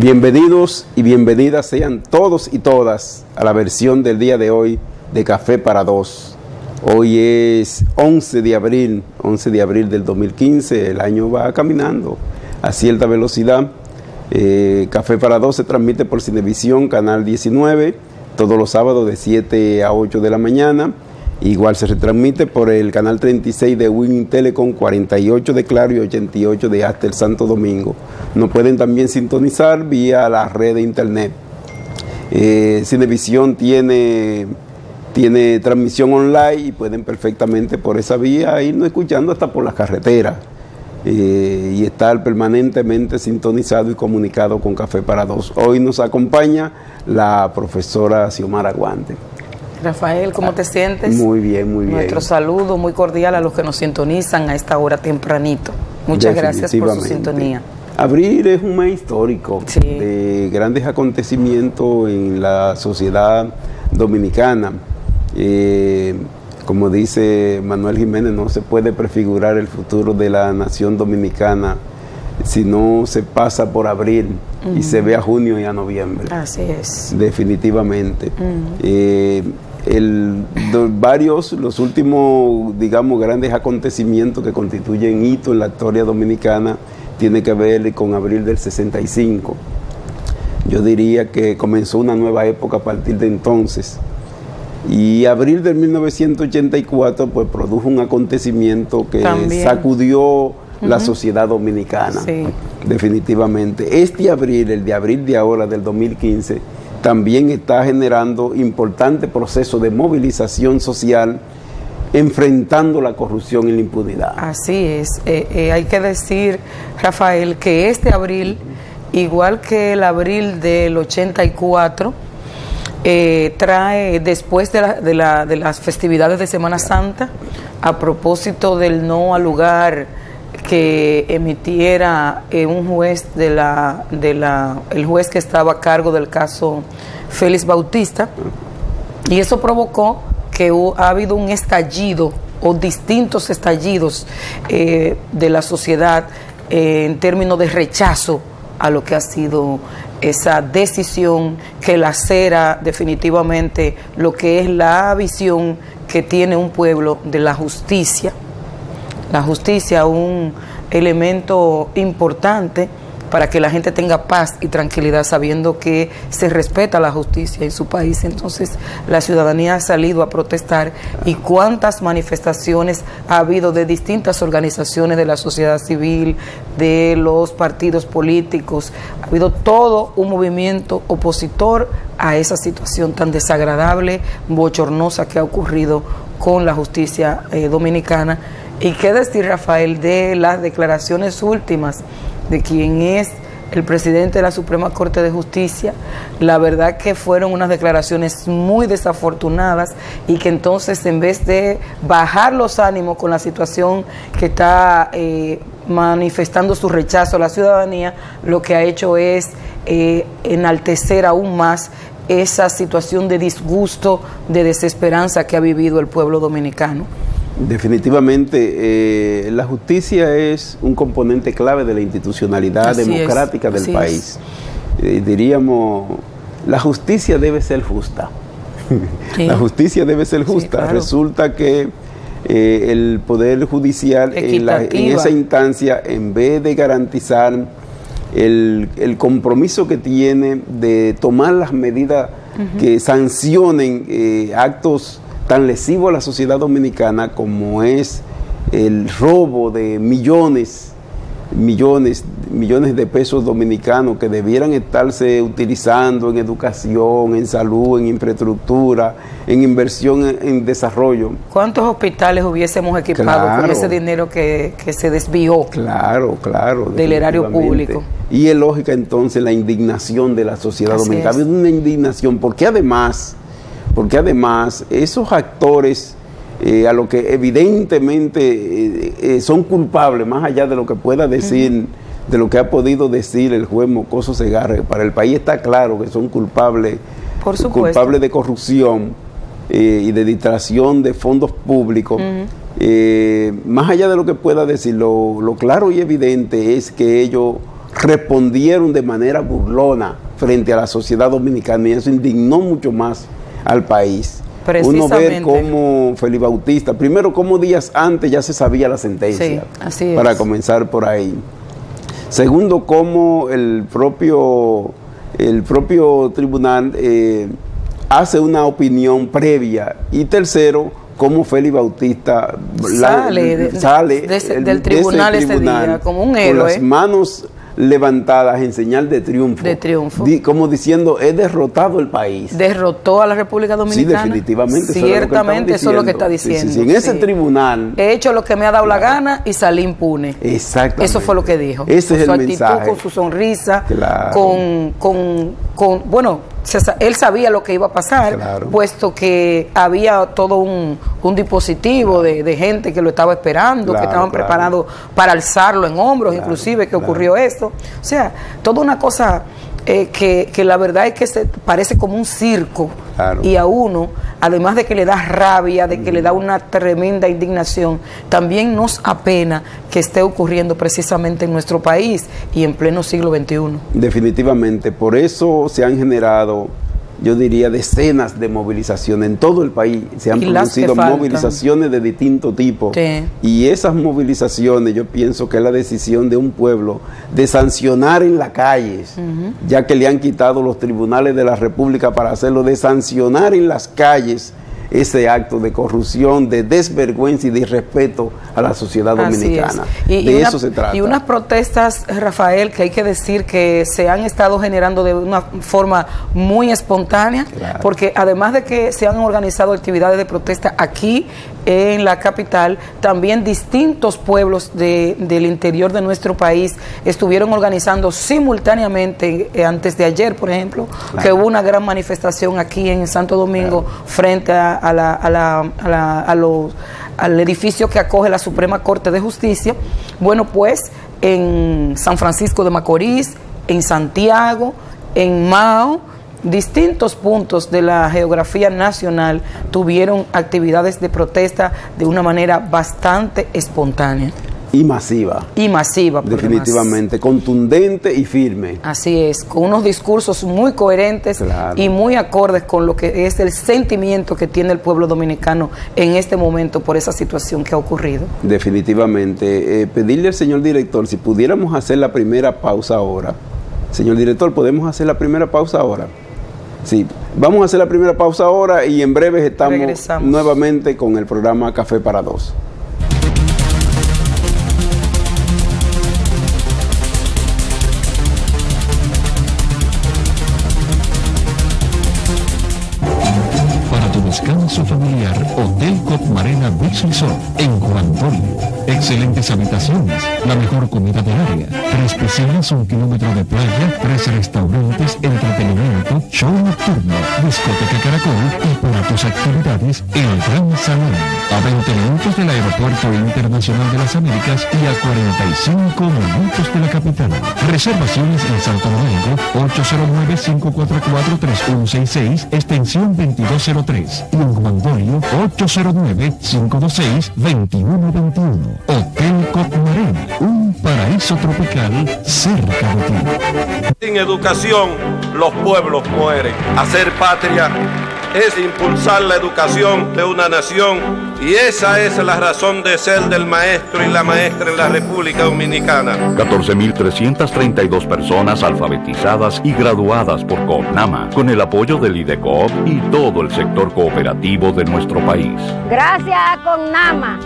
Bienvenidos y bienvenidas sean todos y todas a la versión del día de hoy de Café para Dos. Hoy es 11 de abril del 2015, el año va caminando a cierta velocidad. Café para Dos se transmite por Cinevisión, canal 19, todos los sábados de 7 a 8 de la mañana. Igual se retransmite por el canal 36 de Win Telecom, 48 de Claro y 88 de Astel Santo Domingo. Nos pueden también sintonizar vía la red de internet. Cinevisión tiene transmisión online y pueden perfectamente por esa vía irnos escuchando hasta por las carreteras y estar permanentemente sintonizado y comunicado con Café para Dos. Hoy nos acompaña la profesora Xiomara Guante. Rafael, ¿cómo te sientes? Muy bien, muy bien. Nuestro saludo muy cordial a los que nos sintonizan a esta hora tempranito. Muchas gracias por su sintonía. Abril es un mes histórico, sí, de grandes acontecimientos en la sociedad dominicana. Como dice Manuel Jiménez, no se puede prefigurar el futuro de la nación dominicana si no se pasa por abril y se ve a junio y a noviembre. Así es. Definitivamente. Los últimos, digamos, grandes acontecimientos que constituyen hito en la historia dominicana tiene que ver con abril del 65. Yo diría que comenzó una nueva época a partir de entonces. Y abril de 1984 pues produjo un acontecimiento que también sacudió la sociedad dominicana. Sí. Definitivamente. Este abril, el de abril de ahora, del 2015, también está generando importante proceso de movilización social enfrentando la corrupción y la impunidad. Así es. Hay que decir, Rafael, que este abril, igual que el abril del 84, trae después de las festividades de Semana Santa, a propósito del no al lugar que emitiera un juez el juez que estaba a cargo del caso Félix Bautista, y eso provocó que ha habido un estallido o distintos estallidos de la sociedad en términos de rechazo a lo que ha sido esa decisión que lacera definitivamente lo que es la visión que tiene un pueblo de la justicia. La justicia, un elemento importante para que la gente tenga paz y tranquilidad sabiendo que se respeta la justicia en su país. Entonces la ciudadanía ha salido a protestar, y cuántas manifestaciones ha habido de distintas organizaciones de la sociedad civil, de los partidos políticos. Ha habido todo un movimiento opositor a esa situación tan desagradable, bochornosa que ha ocurrido con la justicia dominicana. Y qué decir, Rafael, de las declaraciones últimas de quien es el presidente de la Suprema Corte de Justicia. La verdad que fueron unas declaraciones muy desafortunadas, y que entonces, en vez de bajar los ánimos con la situación que está manifestando su rechazo a la ciudadanía, lo que ha hecho es enaltecer aún más esa situación de disgusto, de desesperanza que ha vivido el pueblo dominicano. Definitivamente, la justicia es un componente clave de la institucionalidad democrática del país. Diríamos, la justicia debe ser justa. Sí. La justicia debe ser justa. Sí, claro. Resulta que el Poder Judicial en esa instancia, en vez de garantizar el compromiso que tiene de tomar las medidas que sancionen actos tan lesivo a la sociedad dominicana como es el robo de millones de pesos dominicanos que debieran estarse utilizando en educación, en salud, en infraestructura, en inversión en desarrollo. ¿Cuántos hospitales hubiésemos equipado con ese dinero que se desvió? Claro, del erario público. Y es lógica entonces la indignación de la sociedad dominicana. Es una indignación porque además esos actores a lo que evidentemente son culpables, más allá de lo que pueda decir, de lo que ha podido decir el juez Mocoso Segarra, para el país está claro que son culpables, culpables de corrupción y de distracción de fondos públicos. Más allá de lo que pueda decir, lo claro y evidente es que ellos respondieron de manera burlona frente a la sociedad dominicana, y eso indignó mucho más al país. Uno ver cómo Félix Bautista, primero como días antes ya se sabía la sentencia, sí, así para comenzar por ahí. Segundo, cómo el propio tribunal hace una opinión previa. Y tercero, cómo Félix Bautista sale del tribunal ese día como un héroe, con las manos levantadas en señal de triunfo. Como diciendo, he derrotado el país. Derrotó a la República Dominicana. Sí, definitivamente. Ciertamente, eso es lo que está diciendo. En ese tribunal. He hecho lo que me ha dado la gana y salí impune. Exactamente. Eso fue lo que dijo. Ese es el mensaje. Con su actitud, con su sonrisa, bueno, él sabía lo que iba a pasar, puesto que había todo un dispositivo de gente que lo estaba esperando, que estaban preparados para alzarlo en hombros, inclusive que ocurrió esto. O sea, toda una cosa que la verdad es que se parece como un circo, y a uno, además de que le da rabia, de que le da una tremenda indignación, también nos apena que esté ocurriendo precisamente en nuestro país y en pleno siglo XXI. Definitivamente, por eso se han generado, yo diría, decenas de movilizaciones en todo el país. Se han producido movilizaciones de distinto tipo. Sí. Y esas movilizaciones, yo pienso que es la decisión de un pueblo de sancionar en las calles, ya que le han quitado los tribunales de la República para hacerlo, de sancionar en las calles ese acto de corrupción, de desvergüenza y de irrespeto a la sociedad dominicana. De eso se trata. Y unas protestas, Rafael, que hay que decir que se han estado generando de una forma muy espontánea, porque además de que se han organizado actividades de protesta aquí en la capital, también distintos pueblos del interior de nuestro país estuvieron organizando simultáneamente, antes de ayer, por ejemplo, que hubo una gran manifestación aquí en Santo Domingo frente al edificio que acoge la Suprema Corte de Justicia. Bueno, pues en San Francisco de Macorís, en Santiago, en Mao, distintos puntos de la geografía nacional tuvieron actividades de protesta de una manera bastante espontánea. Y masiva. Y masiva. Definitivamente, contundente y firme. Así es, con unos discursos muy coherentes y muy acordes con lo que es el sentimiento que tiene el pueblo dominicano en este momento por esa situación que ha ocurrido. Definitivamente. Pedirle al señor director si pudiéramos hacer la primera pausa ahora. Señor director, ¿podemos hacer la primera pausa ahora? Sí, vamos a hacer la primera pausa ahora y en breve regresamos nuevamente con el programa Café para Dos. Descanso familiar, Hotel Cotmarena Beach Resort en Juan Dolio. Excelentes habitaciones, la mejor comida del área, 3 piscinas, 1 kilómetro de playa, 3 restaurantes, entretenimiento, show nocturno, discoteca Caracol y para tus actividades, el Gran Salón. A 20 minutos del Aeropuerto Internacional de las Américas y a 45 minutos de la capital. Reservaciones en Santo Domingo, 809-544-3166, extensión 2203. Y en Juan Dolio, 809-526-2121. Hotel Cotmarena, un paraíso tropical cerca de ti. Sin educación, los pueblos mueren. Hacer patria es impulsar la educación de una nación, y esa es la razón de ser del maestro y la maestra en la República Dominicana. 14.332 personas alfabetizadas y graduadas por COPNAMA, con el apoyo del IDECOP y todo el sector cooperativo de nuestro país. Gracias a COPNAMA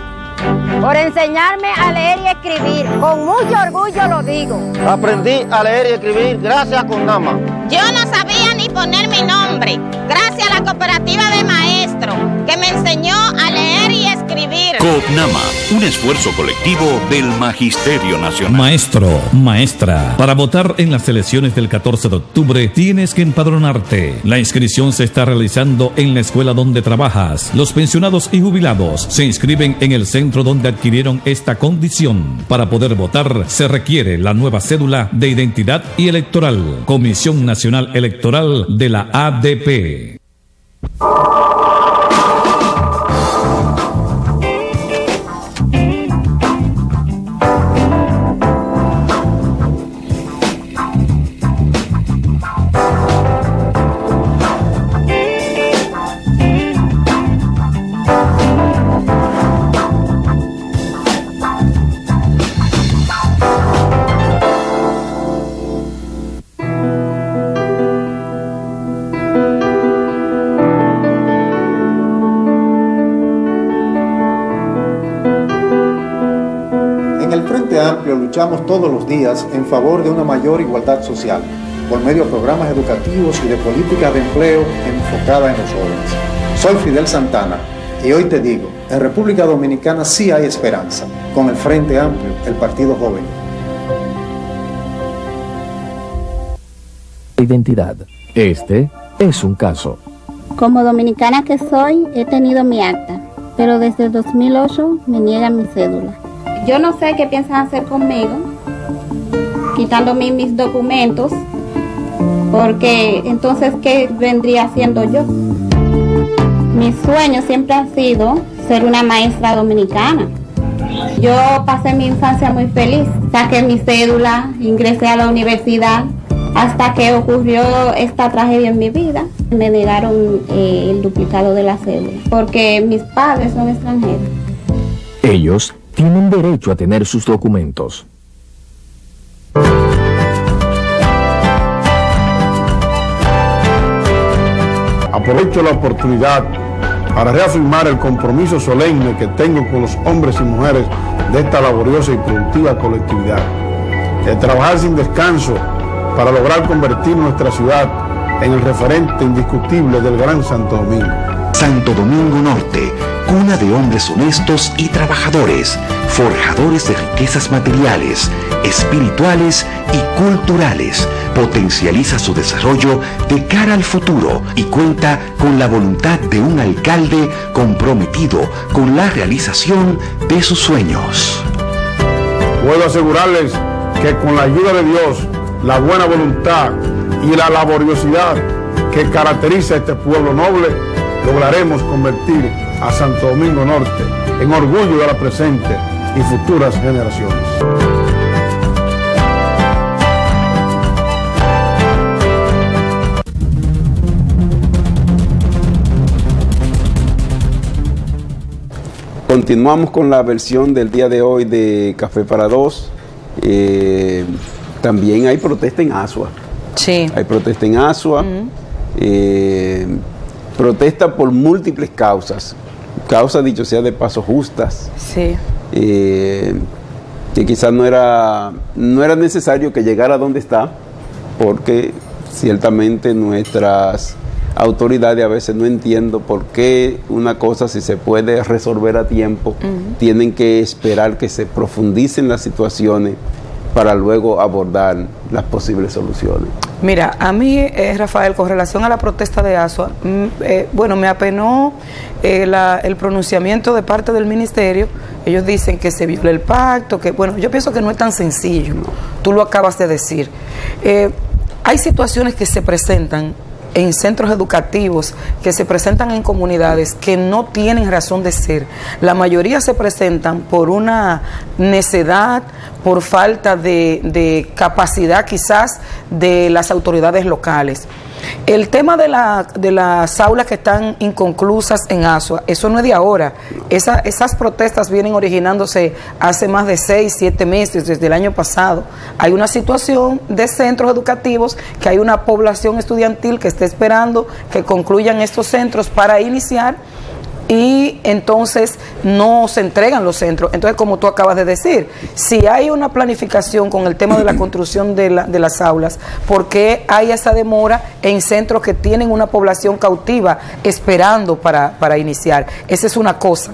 por enseñarme a leer y escribir. Con mucho orgullo lo digo. Aprendí a leer y escribir gracias a COPNAMA. Yo no sabía ni poner mi nombre. Gracias a la cooperativa de maestros que me enseñó a leer y escribir. COPNAMA, un esfuerzo colectivo del Magisterio Nacional. Maestro, maestra, para votar en las elecciones del 14 de octubre tienes que empadronarte. La inscripción se está realizando en la escuela donde trabajas. Los pensionados y jubilados se inscriben en el centro donde adquirieron esta condición. Para poder votar se requiere la nueva cédula de identidad y electoral. Comisión Nacional Electoral de la ADP. Frente Amplio luchamos todos los días en favor de una mayor igualdad social, por medio de programas educativos y de políticas de empleo enfocadas en los jóvenes. Soy Fidel Santana y hoy te digo, en República Dominicana sí hay esperanza, con el Frente Amplio, el partido joven. Identidad. Este es un caso. Como dominicana que soy, he tenido mi acta, pero desde el 2008 me niegan mi cédula. Yo no sé qué piensan hacer conmigo, quitándome mis documentos, porque entonces, ¿qué vendría haciendo yo? Mi sueño siempre ha sido ser una maestra dominicana. Yo pasé mi infancia muy feliz, saqué mi cédula, ingresé a la universidad, hasta que ocurrió esta tragedia en mi vida. Me negaron el duplicado de la cédula, porque mis padres son extranjeros. Ellos tienen derecho a tener sus documentos. Aprovecho la oportunidad para reafirmar el compromiso solemne que tengo con los hombres y mujeres de esta laboriosa y productiva colectividad, de trabajar sin descanso para lograr convertir nuestra ciudad en el referente indiscutible del Gran Santo Domingo. Santo Domingo Norte, cuna de hombres honestos y trabajadores, forjadores de riquezas materiales, espirituales y culturales, potencializa su desarrollo de cara al futuro y cuenta con la voluntad de un alcalde comprometido con la realización de sus sueños. Puedo asegurarles que con la ayuda de Dios, la buena voluntad y la laboriosidad que caracteriza a este pueblo noble, lograremos convertir a Santo Domingo Norte en orgullo de la presente y futuras generaciones. Continuamos con la versión del día de hoy de Café para Dos. También hay protesta en Asua. Sí. Hay protesta en Asua. Protesta por múltiples causas. Causas, dicho sea de paso, justas. Sí. Que quizás no era necesario que llegara donde está, porque ciertamente nuestras autoridades a veces no entiendo por qué una cosa, si se puede resolver a tiempo, tienen que esperar que se profundicen las situaciones para luego abordar las posibles soluciones. Mira, a mí, Rafael, con relación a la protesta de Asua, bueno, me apenó el pronunciamiento de parte del ministerio. Ellos dicen que se viola el pacto, que bueno, yo pienso que no es tan sencillo. Tú lo acabas de decir. Hay situaciones que se presentan en centros educativos, que se presentan en comunidades que no tienen razón de ser. La mayoría se presentan por una necedad, por falta de capacidad quizás de las autoridades locales. El tema de las aulas que están inconclusas en Asua, eso no es de ahora. Esas protestas vienen originándose hace más de 6, 7 meses, desde el año pasado. Hay una situación de centros educativos que hay una población estudiantil que está esperando que concluyan estos centros para iniciar, y entonces no se entregan los centros. Entonces, como tú acabas de decir, si hay una planificación con el tema de la construcción de las aulas, ¿por qué hay esa demora en centros que tienen una población cautiva esperando para iniciar? Esa es una cosa.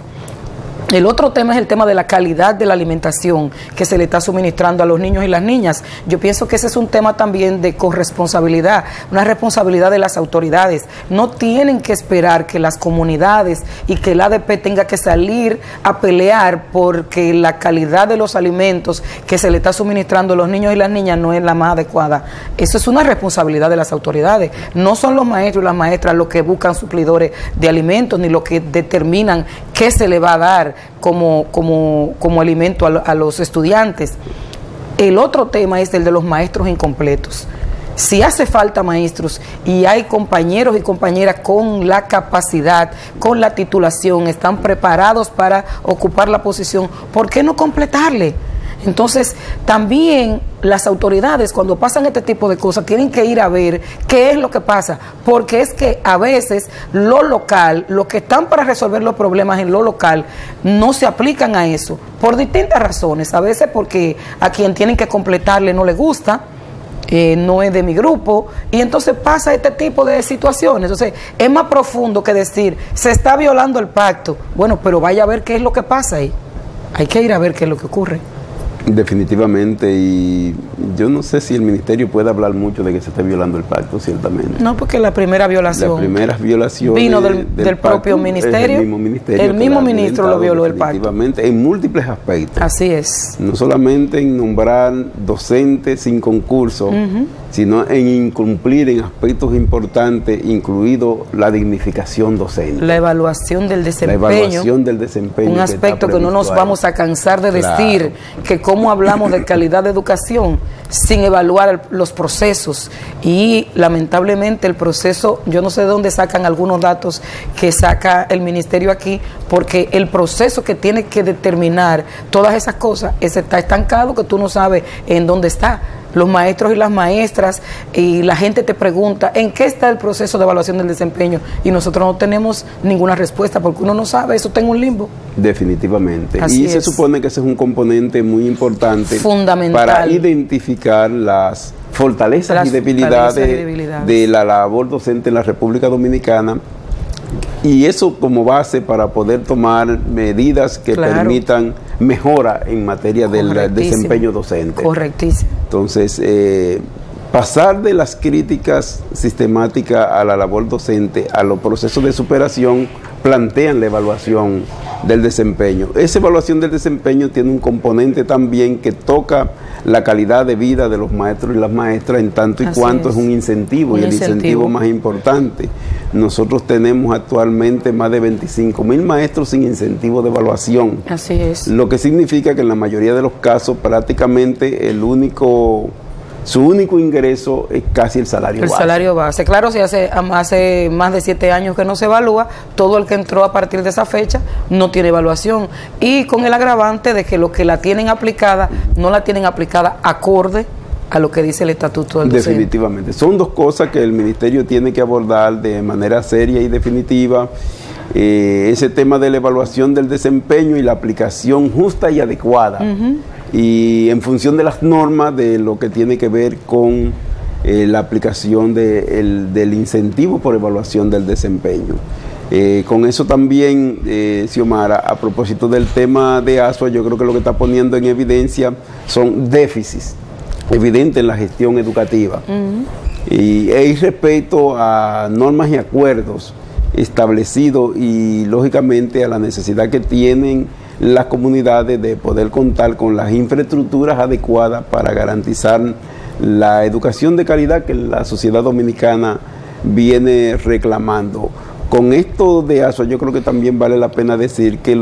El otro tema es el tema de la calidad de la alimentación que se le está suministrando a los niños y las niñas. Yo pienso que ese es un tema también de corresponsabilidad, una responsabilidad de las autoridades. No tienen que esperar que las comunidades y que el ADP tenga que salir a pelear porque la calidad de los alimentos que se le está suministrando a los niños y las niñas no es la más adecuada. Eso es una responsabilidad de las autoridades. No son los maestros y las maestras los que buscan suplidores de alimentos ni los que determinan qué se le va a dar como alimento a los estudiantes. El otro tema es el de los maestros incompletos. Si hace falta maestros y hay compañeros y compañeras con la capacidad, con la titulación, están preparados para ocupar la posición, ¿por qué no completarle? Entonces, también las autoridades, cuando pasan este tipo de cosas, tienen que ir a ver qué es lo que pasa, porque es que a veces lo local, los que están para resolver los problemas en lo local, no se aplican a eso, por distintas razones. A veces porque a quien tienen que completarle no le gusta, no es de mi grupo, y entonces pasa este tipo de situaciones. Entonces, es más profundo que decir, se está violando el pacto. Bueno, pero vaya a ver qué es lo que pasa ahí. Hay que ir a ver qué es lo que ocurre. Definitivamente, y yo no sé si el ministerio puede hablar mucho de que se esté violando el pacto, ciertamente. No, porque la primera violación, la primera violación vino del propio ministerio. El mismo ministro lo violó el pacto. Definitivamente, en múltiples aspectos. Así es. No solamente en nombrar docentes sin concurso, sino en incumplir en aspectos importantes, incluido la dignificación docente. La evaluación del desempeño. La evaluación del desempeño. Un aspecto que no nos vamos a cansar de decir, que cómo hablamos de calidad de educación sin evaluar los procesos. Y lamentablemente el proceso, yo no sé de dónde sacan algunos datos que saca el ministerio aquí, porque el proceso que tiene que determinar todas esas cosas está estancado, que tú no sabes en dónde está. Los maestros y las maestras y la gente te pregunta ¿en qué está el proceso de evaluación del desempeño? Y nosotros no tenemos ninguna respuesta porque uno no sabe, eso está en un limbo. Definitivamente. Así y se supone que ese es un componente muy importante, fundamental, para identificar las fortalezas y debilidades de la labor docente en la República Dominicana, y eso como base para poder tomar medidas que permitan mejora en materia del desempeño docente. Correctísimo. Entonces, pasar de las críticas sistemáticas a la labor docente, a los procesos de superación, plantean la evaluación del desempeño. Esa evaluación del desempeño tiene un componente también que toca la calidad de vida de los maestros y las maestras, en tanto y cuanto es un incentivo, y el incentivo más importante. Nosotros tenemos actualmente más de 25.000 maestros sin incentivo de evaluación. Así es. Lo que significa que en la mayoría de los casos prácticamente su único ingreso es casi el salario base. El salario base. Claro, si hace más de 7 años que no se evalúa, todo el que entró a partir de esa fecha no tiene evaluación. Y con el agravante de que los que la tienen aplicada, no la tienen aplicada acorde a lo que dice el estatuto del docente. Definitivamente. Son dos cosas que el ministerio tiene que abordar de manera seria y definitiva. Ese tema de la evaluación del desempeño y la aplicación justa y adecuada. Y en función de las normas de lo que tiene que ver con la aplicación del incentivo por evaluación del desempeño. Con eso también, Xiomara, a propósito del tema de ASUA, yo creo que lo que está poniendo en evidencia son déficits evidentes en la gestión educativa. Y respecto a normas y acuerdos establecidos y, lógicamente, a la necesidad que tienen las comunidades de poder contar con las infraestructuras adecuadas para garantizar la educación de calidad que la sociedad dominicana viene reclamando. Con esto de ASUA, yo creo que también vale la pena decir que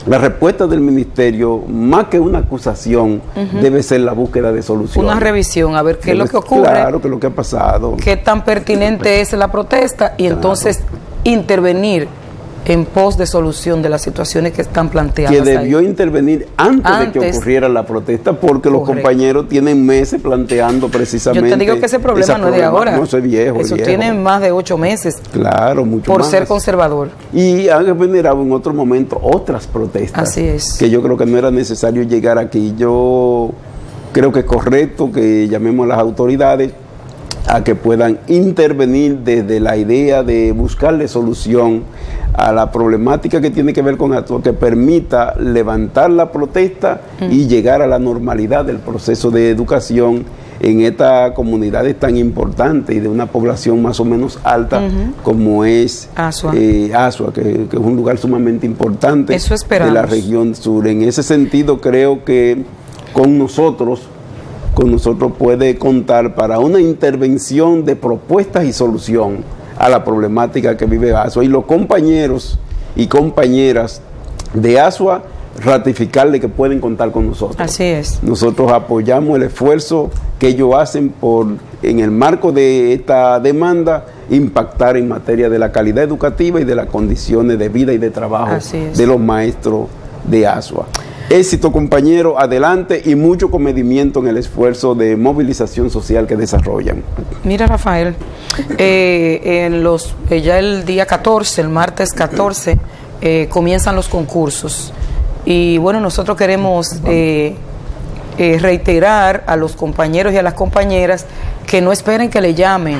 la respuesta del ministerio, más que una acusación, debe ser la búsqueda de soluciones. Una revisión, a ver qué es lo que ocurre. Claro, qué es lo que ha pasado. Qué tan pertinente es la protesta y entonces intervenir en pos de solución de las situaciones que están planteadas. Que debió intervenir antes de que ocurriera la protesta, porque los compañeros tienen meses planteando precisamente. Yo te digo que ese problema no es de ahora. No, eso es viejo. Eso tiene más de 8 meses. Claro, mucho más. Por ser conservador. Y han generado en otro momento otras protestas. Así es. Que yo creo que no era necesario llegar aquí. Yo creo que es correcto que llamemos a las autoridades a que puedan intervenir desde la idea de buscarle solución a la problemática que tiene que ver con esto, que permita levantar la protesta y llegar a la normalidad del proceso de educación en estas comunidades tan importantes y de una población más o menos alta como es Asua, que es un lugar sumamente importante de la región sur. En ese sentido, creo que con nosotros puede contar para una intervención de propuestas y solución a la problemática que vive ASUA, y los compañeros y compañeras de ASUA ratificarle que pueden contar con nosotros. Así es. Nosotros apoyamos el esfuerzo que ellos hacen por, en el marco de esta demanda, impactar en materia de la calidad educativa y de las condiciones de vida y de trabajo de los maestros de ASUA. Éxito, compañero, adelante y mucho comedimiento en el esfuerzo de movilización social que desarrollan. Mira, Rafael, ya el día 14, el martes 14, comienzan los concursos. Y bueno, nosotros queremos reiterar a los compañeros y a las compañeras que no esperen que le llamen,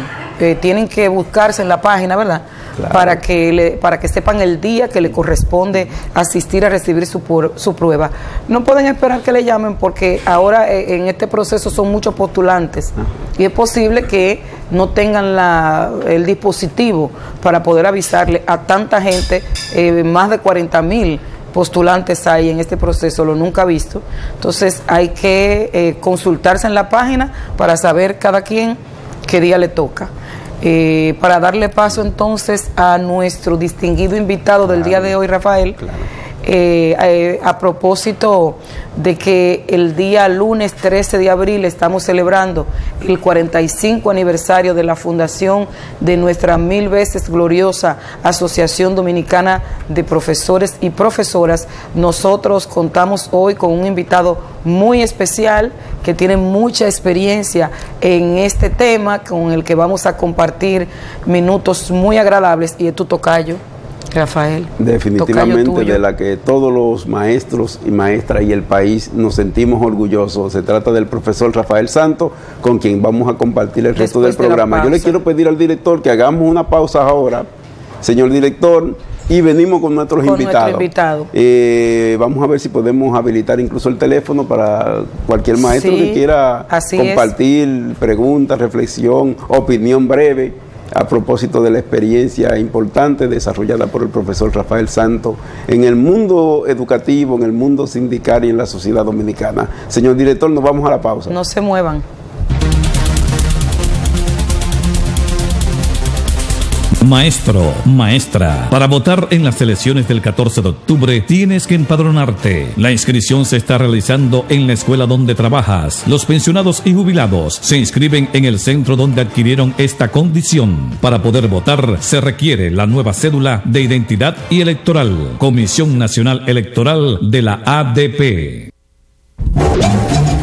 tienen que buscarse en la página, ¿verdad? Claro. Para que sepan el día que le corresponde asistir a recibir su prueba. No pueden esperar que le llamen porque ahora en este proceso son muchos postulantes y es posible que no tengan el dispositivo para poder avisarle a tanta gente, más de 40,000 postulantes hay en este proceso, lo nunca visto. Entonces hay que consultarse en la página para saber cada quien qué día le toca. Para darle paso entonces a nuestro distinguido invitado del día de hoy, Rafael, a propósito de que el día lunes 13 de abril estamos celebrando el 45 aniversario de la fundación de nuestra 1000 veces gloriosa Asociación Dominicana de Profesores y Profesoras. Nosotros contamos hoy con un invitado muy especial que tiene mucha experiencia en este tema, con el que vamos a compartir minutos muy agradables, y es tu tocayo, Rafael. Definitivamente, de la que todos los maestros y maestras y el país nos sentimos orgullosos. Se trata del profesor Rafael Santos, con quien vamos a compartir el resto del programa. Yo le quiero pedir al director que hagamos una pausa ahora, señor director, y venimos con nuestros invitados. Vamos a ver si podemos habilitar incluso el teléfono para cualquier maestro que quiera compartir preguntas, reflexión, opinión breve a propósito de la experiencia importante desarrollada por el profesor Rafael Santos en el mundo educativo, en el mundo sindical y en la sociedad dominicana. Señor director, nos vamos a la pausa. No se muevan. Maestro, maestra, para votar en las elecciones del 14 de octubre tienes que empadronarte. La inscripción se está realizando en la escuela donde trabajas. Los pensionados y jubilados se inscriben en el centro donde adquirieron esta condición. Para poder votar se requiere la nueva cédula de identidad y electoral. Comisión Nacional Electoral de la ADP.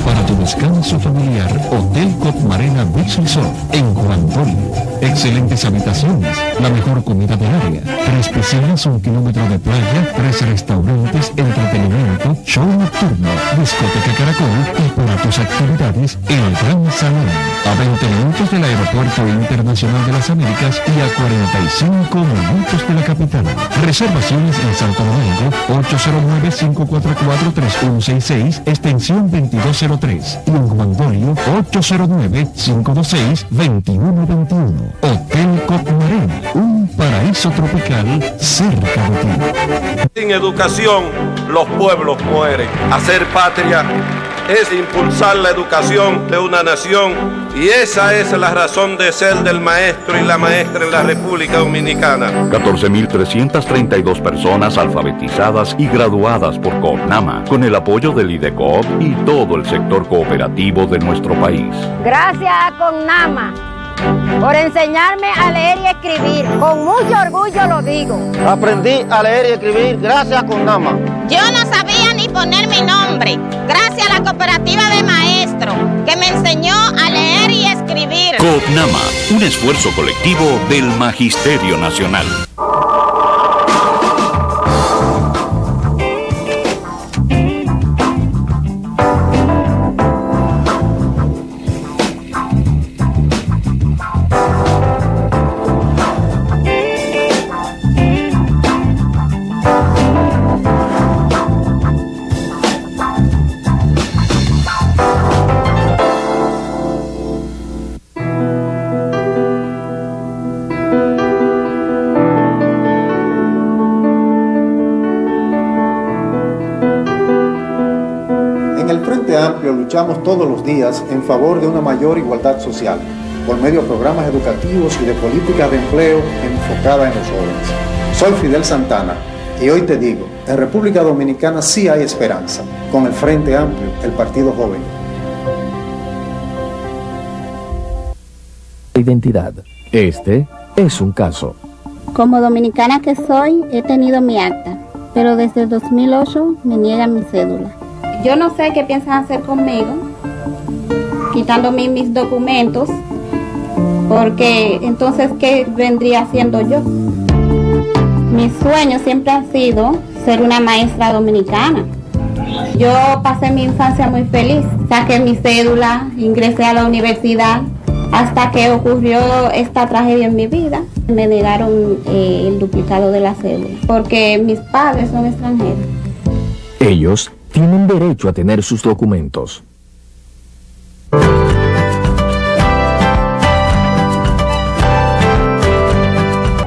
Para tu descanso familiar, Hotel Cotmarena Beach Resort en Juan Dolio. Excelentes habitaciones, la mejor comida del área, 3 piscinas, 1 kilómetro de playa, 3 restaurantes, entretenimiento, show nocturno, discoteca Caracol y para tus actividades, el Gran Salón. A 20 minutos del Aeropuerto Internacional de las Américas y a 45 minutos de la capital. Reservaciones en Santo Domingo, 809-544-3166, extensión 2203. Y en Juan Dolio, 809-526-2121. Hotel Cotmarena, un paraíso tropical cerca de ti. Sin educación, los pueblos mueren. Hacer patria es impulsar la educación de una nación, y esa es la razón de ser del maestro y la maestra en la República Dominicana. 14.332 personas alfabetizadas y graduadas por CONAMA, con el apoyo del IDECOOP y todo el sector cooperativo de nuestro país. Gracias a CONAMA por enseñarme a leer y escribir. Con mucho orgullo lo digo. Aprendí a leer y escribir gracias a CONAMA. Yo no sabía ni poner mi nombre, gracias a la cooperativa de maestros, que me enseñó a leer y escribir. CONAMA, un esfuerzo colectivo del Magisterio Nacional. Luchamos todos los días en favor de una mayor igualdad social, por medio de programas educativos y de políticas de empleo enfocada en los jóvenes. Soy Fidel Santana y hoy te digo, en República Dominicana sí hay esperanza, con el Frente Amplio, el Partido Joven. Identidad. Este es un caso. Como dominicana que soy, he tenido mi acta, pero desde el 2008 me niegan mi cédula. Yo no sé qué piensan hacer conmigo, quitándome mis documentos, porque entonces, ¿qué vendría haciendo yo? Mi sueño siempre ha sido ser una maestra dominicana. Yo pasé mi infancia muy feliz, saqué mi cédula, ingresé a la universidad, hasta que ocurrió esta tragedia en mi vida. Me negaron el duplicado de la cédula, porque mis padres son extranjeros. Ellos tienen derecho a tener sus documentos.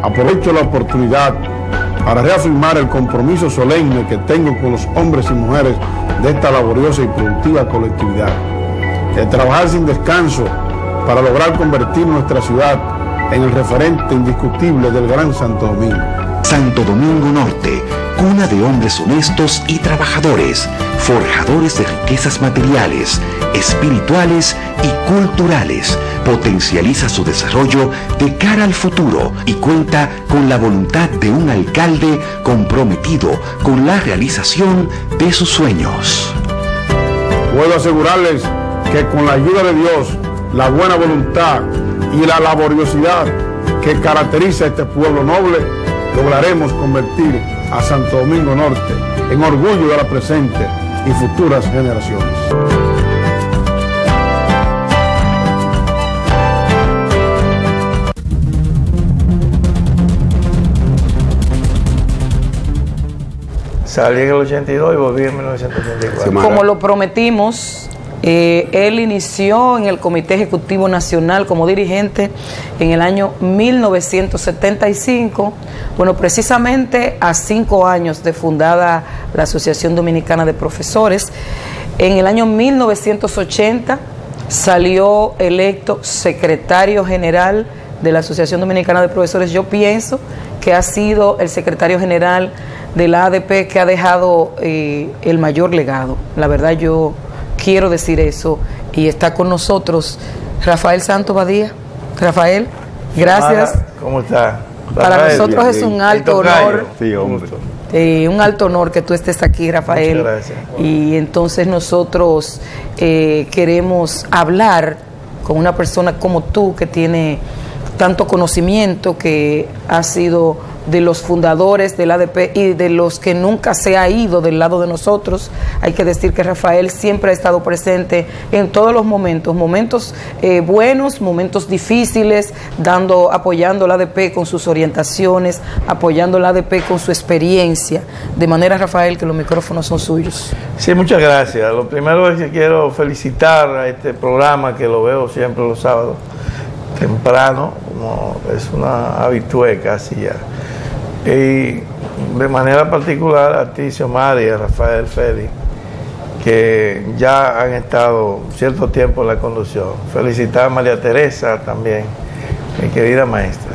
Aprovecho la oportunidad para reafirmar el compromiso solemne que tengo con los hombres y mujeres de esta laboriosa y productiva colectividad, de trabajar sin descanso para lograr convertir nuestra ciudad en el referente indiscutible del Gran Santo Domingo. Santo Domingo Norte, cuna de hombres honestos y trabajadores, forjadores de riquezas materiales, espirituales y culturales, potencializa su desarrollo de cara al futuro y cuenta con la voluntad de un alcalde comprometido con la realización de sus sueños. Puedo asegurarles que con la ayuda de Dios, la buena voluntad y la laboriosidad que caracteriza a este pueblo noble, lograremos convertir a Santo Domingo Norte en orgullo de la presente y futuras generaciones. Salí en el 82 y volví en 1984. Como lo prometimos, él inició en el Comité Ejecutivo Nacional como dirigente en el año 1975, bueno, precisamente a 5 años de fundada la Asociación Dominicana de Profesores. En el año 1980 salió electo secretario general de la Asociación Dominicana de Profesores. Yo pienso que ha sido el secretario general de la ADP que ha dejado el mayor legado. La verdad, yo quiero decir eso, y está con nosotros Rafael Santos Badía. Rafael, gracias. ¿Cómo está? Para nosotros es un alto honor. Sí, un alto honor que tú estés aquí, Rafael. Muchas gracias. Y entonces nosotros queremos hablar con una persona como tú, que tiene tanto conocimiento, que ha sido de los fundadores del ADP y de los que nunca se ha ido del lado de nosotros. Hay que decir que Rafael siempre ha estado presente en todos los momentos buenos, momentos difíciles, apoyando al ADP con sus orientaciones, apoyando al ADP con su experiencia. De manera, Rafael, que los micrófonos son suyos. Sí, muchas gracias. Lo primero es que quiero felicitar a este programa, que lo veo siempre los sábados temprano, como es una habitué casi ya. Y de manera particular a ti, Xiomara, y a Rafael Félix, que ya han estado cierto tiempo en la conducción. Felicitar a María Teresa también, mi querida maestra.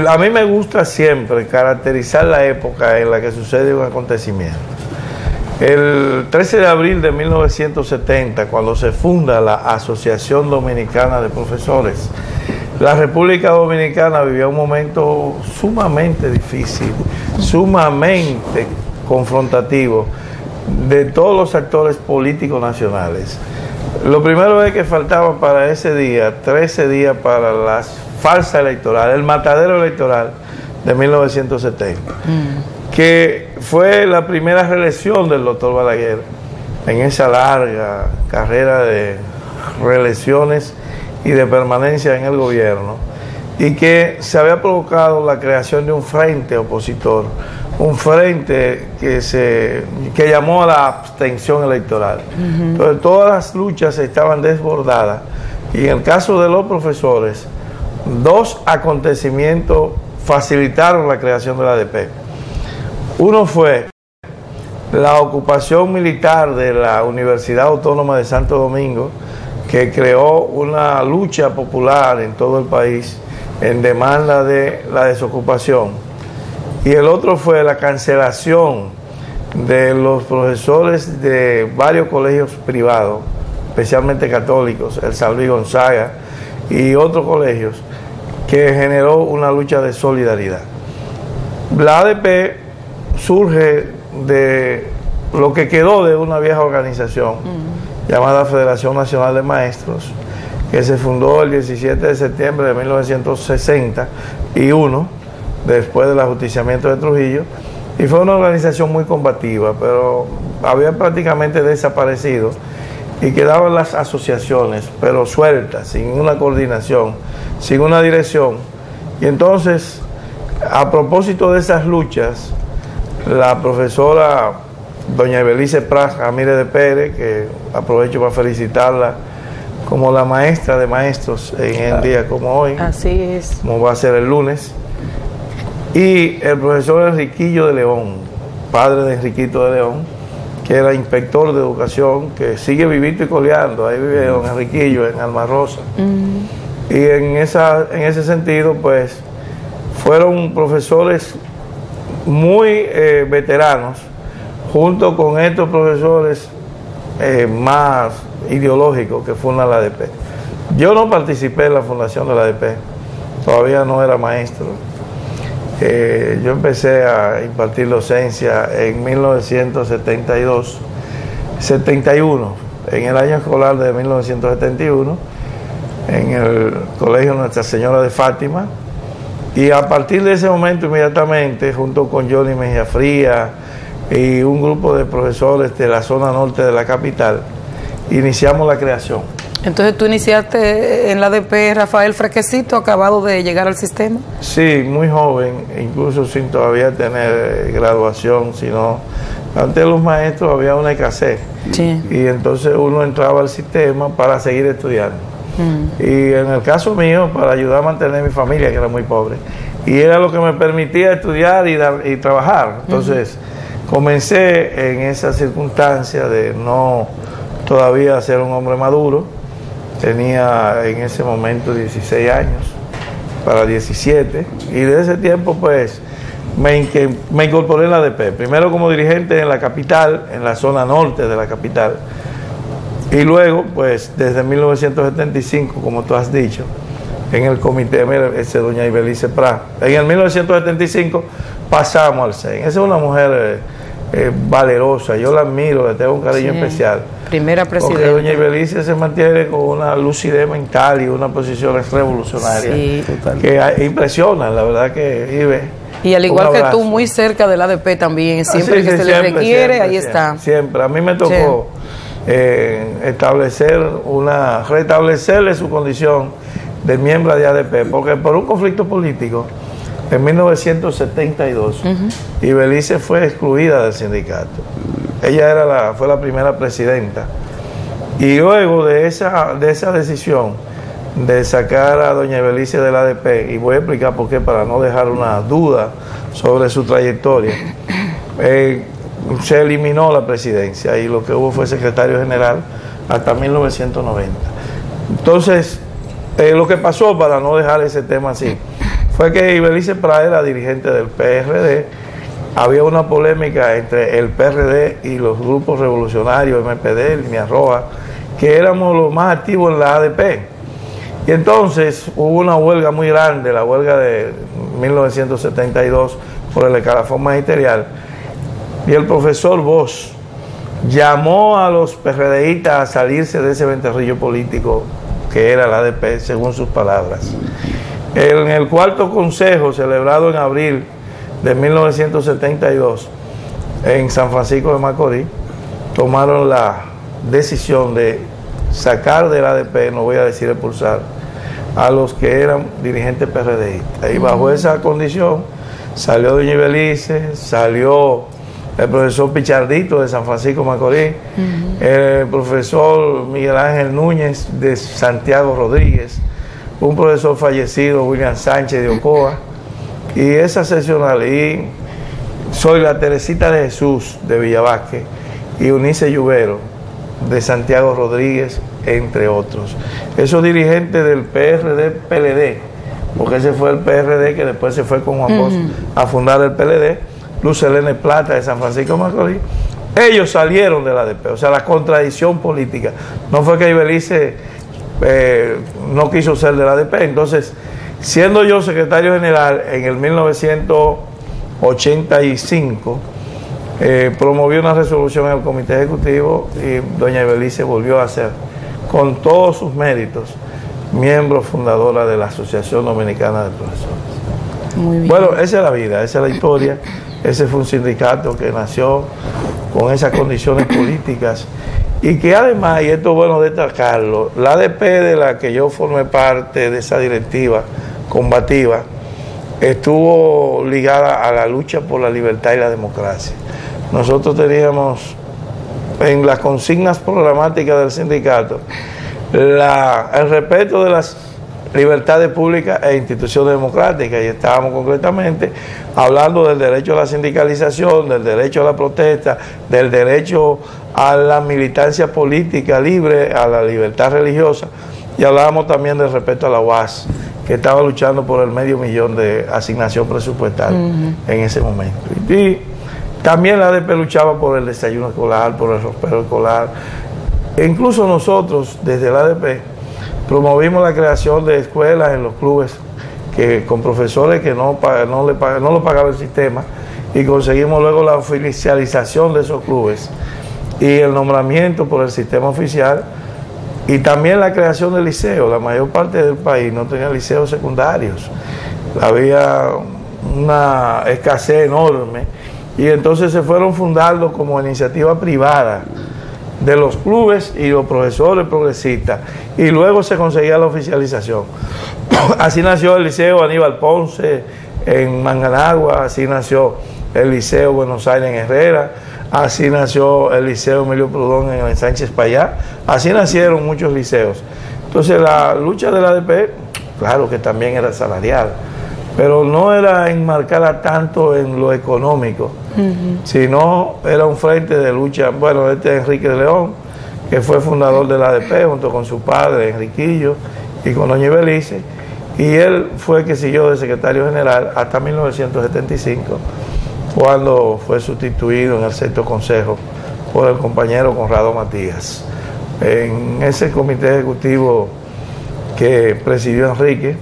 A mí me gusta siempre caracterizar la época en la que sucede un acontecimiento. El 13 de abril de 1970, cuando se funda la Asociación Dominicana de Profesores, la República Dominicana vivía un momento sumamente difícil, sumamente confrontativo de todos los actores políticos nacionales. Lo primero es que faltaba para ese día, 13 días para las falsas electorales, el matadero electoral de 1970, que fue la primera reelección del doctor Balaguer en esa larga carrera de reelecciones y de permanencia en el gobierno, y que se había provocado la creación de un frente opositor, un frente que llamó a la abstención electoral. Entonces todas las luchas estaban desbordadas, y en el caso de los profesores, 2 acontecimientos facilitaron la creación de la ADP. Uno fue la ocupación militar de la Universidad Autónoma de Santo Domingo, que creó una lucha popular en todo el país en demanda de la desocupación. Y el otro fue la cancelación de los profesores de varios colegios privados, especialmente católicos, el San Luis Gonzaga y otros colegios, que generó una lucha de solidaridad. La ADP surge de lo que quedó de una vieja organización llamada Federación Nacional de Maestros, que se fundó el 17 de septiembre de 1961, después del ajusticiamiento de Trujillo, y fue una organización muy combativa, pero había prácticamente desaparecido y quedaban las asociaciones, pero sueltas, sin una coordinación, sin una dirección. Y entonces, a propósito de esas luchas, la profesora doña Ibelice Pras Ramírez de Pérez, que aprovecho para felicitarla como la maestra de maestros en el día como hoy, así es, como va a ser el lunes, y el profesor Enriquillo de León, padre de Enriquito de León, que era inspector de educación, que sigue vivito y coleando, ahí vive don Enriquillo en Alma Rosa. Y en ese sentido, pues, fueron profesores muy veteranos, junto con estos profesores más ideológicos que fundan la ADP. Yo no participé en la fundación de la ADP, todavía no era maestro. Yo empecé a impartir docencia en 1971, en el año escolar de 1971, en el Colegio Nuestra Señora de Fátima, y a partir de ese momento inmediatamente, junto con Johnny Mejía Fría y un grupo de profesores de la zona norte de la capital, iniciamos la creación. Entonces, ¿tú iniciaste en la ADP Rafael Fresquecito, acabado de llegar al sistema? Sí, muy joven, incluso sin todavía tener graduación, sino antes de los maestros había una escasez. Sí. Y entonces uno entraba al sistema para seguir estudiando. Y en el caso mío, para ayudar a mantener mi familia, que era muy pobre. Y era lo que me permitía estudiar y trabajar. Entonces, comencé en esa circunstancia de no todavía ser un hombre maduro. Tenía en ese momento 16 años, para 17, y desde ese tiempo pues me incorporé en la ADP, primero como dirigente en la capital, en la zona norte de la capital, y luego pues desde 1975, como tú has dicho, en el comité, mira, doña Ibelice Pras, en el 1975 pasamos al CEN. Esa es una mujer valerosa, yo la admiro, le tengo un cariño especial. Primera presidenta. Porque doña Ibelice se mantiene con una lucidez mental y una posición revolucionaria que impresiona, la verdad que vive. Y al igual que tú, muy cerca del ADP también, siempre que se le requiere, ahí está. Siempre, a mí me tocó restablecerle su condición de miembro de ADP, porque por un conflicto político, en 1972, Ibelice fue excluida del sindicato. Ella fue la primera presidenta. Y luego de esa decisión de sacar a doña Ibelice del ADP, y voy a explicar por qué, para no dejar una duda sobre su trayectoria, se eliminó la presidencia y lo que hubo fue secretario general hasta 1990. Entonces, lo que pasó, para no dejar ese tema así, fue que Ibelice Pras era dirigente del PRD. Había una polémica entre el PRD y los grupos revolucionarios, MPD, Línea Roja, que éramos los más activos en la ADP. Y entonces hubo una huelga muy grande, la huelga de 1972 por el escalafón magisterial, y el profesor Bosch llamó a los PRDistas a salirse de ese ventarrillo político que era la ADP, según sus palabras. En el cuarto consejo, celebrado en abril de 1972 en San Francisco de Macorís, tomaron la decisión de sacar del ADP, no voy a decir expulsar, a los que eran dirigentes PRDistas. Y bajo esa condición salió doña Ibelice, salió el profesor Pichardito de San Francisco de Macorís, el profesor Miguel Ángel Núñez de Santiago Rodríguez, un profesor fallecido, William Sánchez de Ocoa, y esa seccional, y soy la Teresita de Jesús de Villavasque, y Eunice Lluvero de Santiago Rodríguez, entre otros. Esos dirigentes del PRD-PLD, porque ese fue el PRD que después se fue con Juan Bosch a fundar el PLD, Luz Helene Plata de San Francisco de Macorís, ellos salieron de la ADP. O sea, la contradicción política. No fue que Ibelice no quiso ser de la ADP. Entonces, siendo yo secretario general en el 85, promovió una resolución en el comité ejecutivo y doña Ibelice volvió a ser, con todos sus méritos, miembro fundadora de la Asociación Dominicana de Profesores. Muy bien. Bueno, esa es la vida, esa es la historia. Ese fue un sindicato que nació con esas condiciones políticas y que además, y esto es bueno destacarlo, la ADP de la que yo formé parte de esa directiva combativa estuvo ligada a la lucha por la libertad y la democracia. Nosotros teníamos en las consignas programáticas del sindicato el respeto de las libertades públicas e instituciones democráticas, y estábamos concretamente hablando del derecho a la sindicalización, del derecho a la protesta, del derecho a la militancia política libre, a la libertad religiosa, y hablábamos también del respeto a la UAS, que estaba luchando por el $500,000 de asignación presupuestal en ese momento. Y también la ADP luchaba por el desayuno escolar, por el ropero escolar. E incluso nosotros, desde la ADP, promovimos la creación de escuelas en los clubes con profesores que no lo pagaba el sistema, y conseguimos luego la oficialización de esos clubes y el nombramiento por el sistema oficial, y también la creación de liceos. La mayor parte del país no tenía liceos secundarios, había una escasez enorme, y entonces se fueron fundando como iniciativa privada de los clubes y los profesores progresistas, y luego se conseguía la oficialización. Así nació el Liceo Aníbal Ponce en Manganagua, así nació el Liceo Buenos Aires en Herrera, así nació el Liceo Emilio Prudón en el Sánchez Payá, así nacieron muchos liceos. Entonces la lucha de la ADP, claro que también era salarial, pero no era enmarcada tanto en lo económico, sino era un frente de lucha. Bueno, Enrique de León, que fue fundador de la ADP junto con su padre Enriquillo y con doña Ibelice, y él fue el que siguió de secretario general hasta 1975, cuando fue sustituido en el sexto consejo por el compañero Conrado Matías. En ese comité ejecutivo que presidió Enrique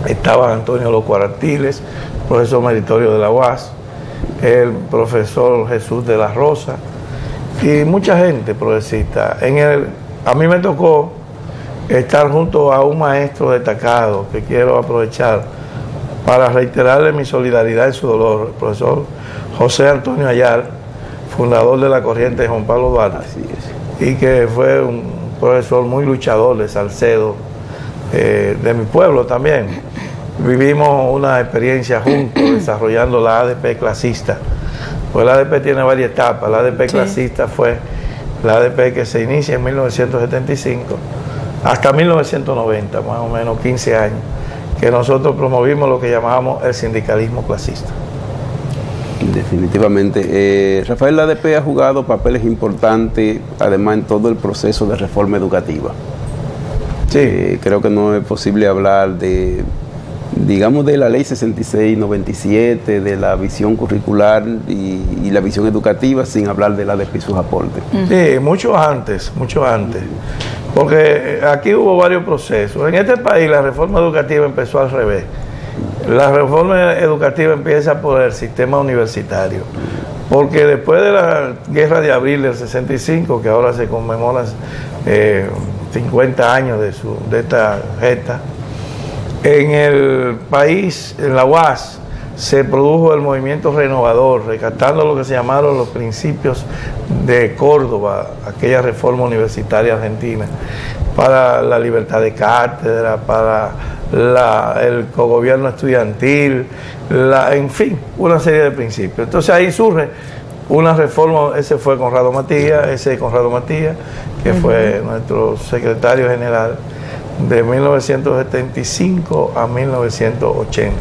estaba Antonio Loco Artiles, profesor meritorio de la UAS, el profesor Jesús de la Rosa y mucha gente progresista. A mí me tocó estar junto a un maestro destacado que quiero aprovechar para reiterarle mi solidaridad en su dolor, el profesor José Antonio Ayala, fundador de la corriente de Juan Pablo Duarte, y que fue un profesor muy luchador de Salcedo, de mi pueblo también. Vivimos una experiencia juntos desarrollando la ADP clasista, pues la ADP tiene varias etapas. La ADP clasista fue la ADP que se inicia en 1975 hasta 1990, más o menos 15 años, que nosotros promovimos lo que llamábamos el sindicalismo clasista. Definitivamente. Rafael, la ADP ha jugado papeles importantes, además en todo el proceso de reforma educativa. Sí. Creo que no es posible hablar de, digamos, de la ley 6697, de la visión curricular y la visión educativa, sin hablar de la ADP y sus aportes. Sí, mucho antes, porque aquí hubo varios procesos. En este país la reforma educativa empezó al revés. La reforma educativa empieza por el sistema universitario, porque después de la guerra de abril del 65, que ahora se conmemoran 50 años de esta gesta, en el país, en la UAS, se produjo el movimiento renovador, rescatando lo que se llamaron los principios de Córdoba, aquella reforma universitaria argentina, para la libertad de cátedra, para el cogobierno estudiantil, en fin, una serie de principios. Entonces ahí surge una reforma. Ese fue Conrado Matías, que fue nuestro secretario general de 1975 a 1980.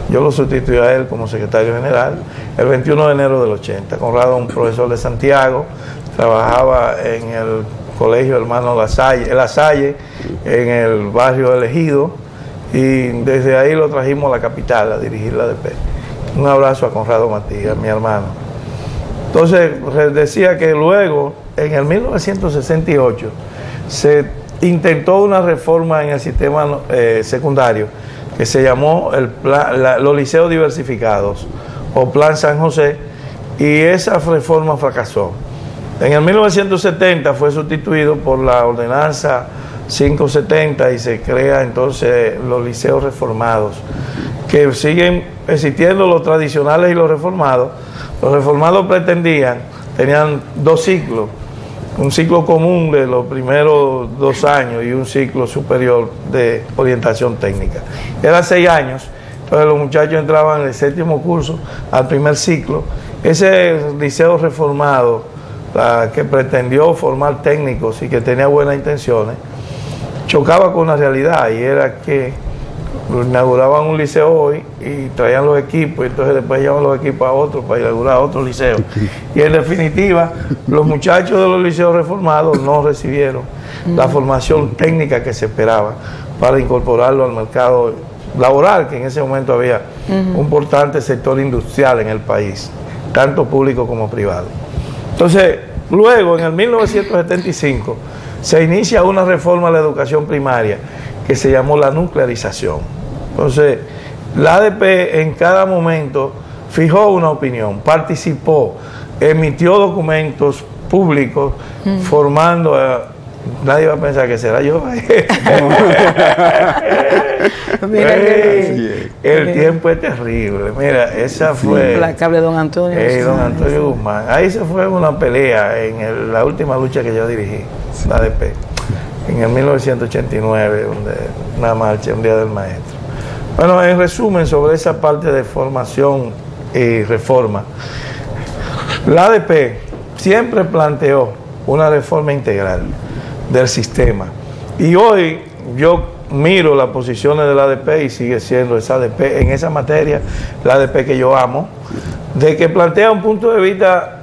Yo lo sustituí a él como secretario general el 21 de enero del 80. Conrado, un profesor de Santiago, trabajaba en el colegio Hermano La Salle, en el barrio Elegido, y desde ahí lo trajimos a la capital a dirigir la ADP. Un abrazo a Conrado Matías, mi hermano. Entonces, decía que luego, en el 1968, se intentó una reforma en el sistema secundario que se llamó los liceos diversificados o Plan San José, y esa reforma fracasó. En el 1970 fue sustituido por la ordenanza 570 y se crea entonces los liceos reformados, que siguen existiendo los tradicionales y los reformados. Los reformados tenían 2 ciclos, un ciclo común de los primeros 2 años y un ciclo superior de orientación técnica. Eran 6 años, entonces los muchachos entraban en el 7º curso al primer ciclo. Ese liceo reformado, que pretendió formar técnicos y que tenía buenas intenciones, chocaba con una realidad, y era que inauguraban un liceo hoy y traían los equipos, y entonces después llevaban los equipos a otros para inaugurar otro liceo. Y en definitiva, los muchachos de los liceos reformados no recibieron la formación técnica que se esperaba para incorporarlo al mercado laboral, que en ese momento había un importante sector industrial en el país, tanto público como privado. Entonces, luego, en el 1975, se inicia una reforma a la educación primaria que se llamó la nuclearización. Entonces, la ADP en cada momento fijó una opinión, participó, emitió documentos públicos, formando nadie va a pensar que será yo. Mira, el tiempo es terrible. Mira, esa fue... Implacable don Antonio. Don Antonio Guzmán. Ahí se fue una pelea en la última lucha que yo dirigí, la ADP, en el 1989, donde una marcha, un día del maestro. Bueno, en resumen, sobre esa parte de formación y reforma, la ADP siempre planteó una reforma integral del sistema. Y hoy yo miro las posiciones de la ADP y sigue siendo esa ADP en esa materia, la ADP que yo amo, de que plantea un punto de vista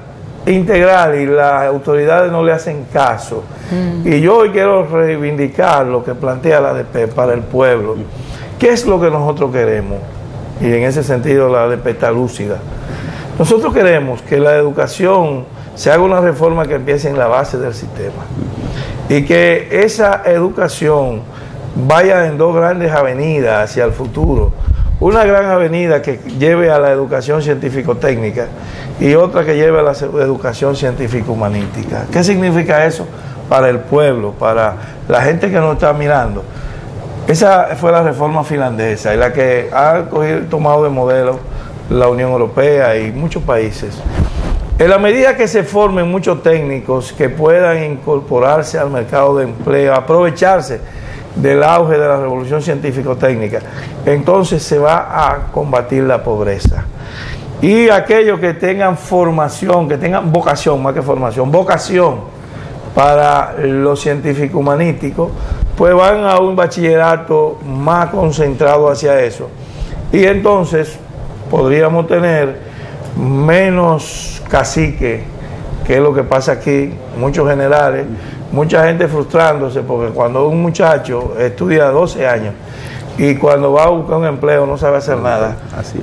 integral y las autoridades no le hacen caso. Y yo hoy quiero reivindicar lo que plantea la ADP para el pueblo. ¿Qué es lo que nosotros queremos? Y en ese sentido la ADP está lúcida. Nosotros queremos que la educación se haga una reforma que empiece en la base del sistema, y que esa educación vaya en 2 grandes avenidas hacia el futuro. Una gran avenida que lleve a la educación científico-técnica y otra que lleve a la educación científico-humanística. ¿Qué significa eso para el pueblo, para la gente que nos está mirando? Esa fue la reforma finlandesa, y la que ha tomado de modelo la Unión Europea y muchos países. En la medida que se formen muchos técnicos que puedan incorporarse al mercado de empleo, aprovecharse del auge de la revolución científico-técnica, entonces se va a combatir la pobreza. Y aquellos que tengan formación, que tengan vocación, más que formación, vocación para lo científico-humanístico, pues van a un bachillerato más concentrado hacia eso. Y entonces podríamos tener menos cacique, que es lo que pasa aquí, muchos generales, mucha gente frustrándose, porque cuando un muchacho estudia 12 años y cuando va a buscar un empleo no sabe hacer nada,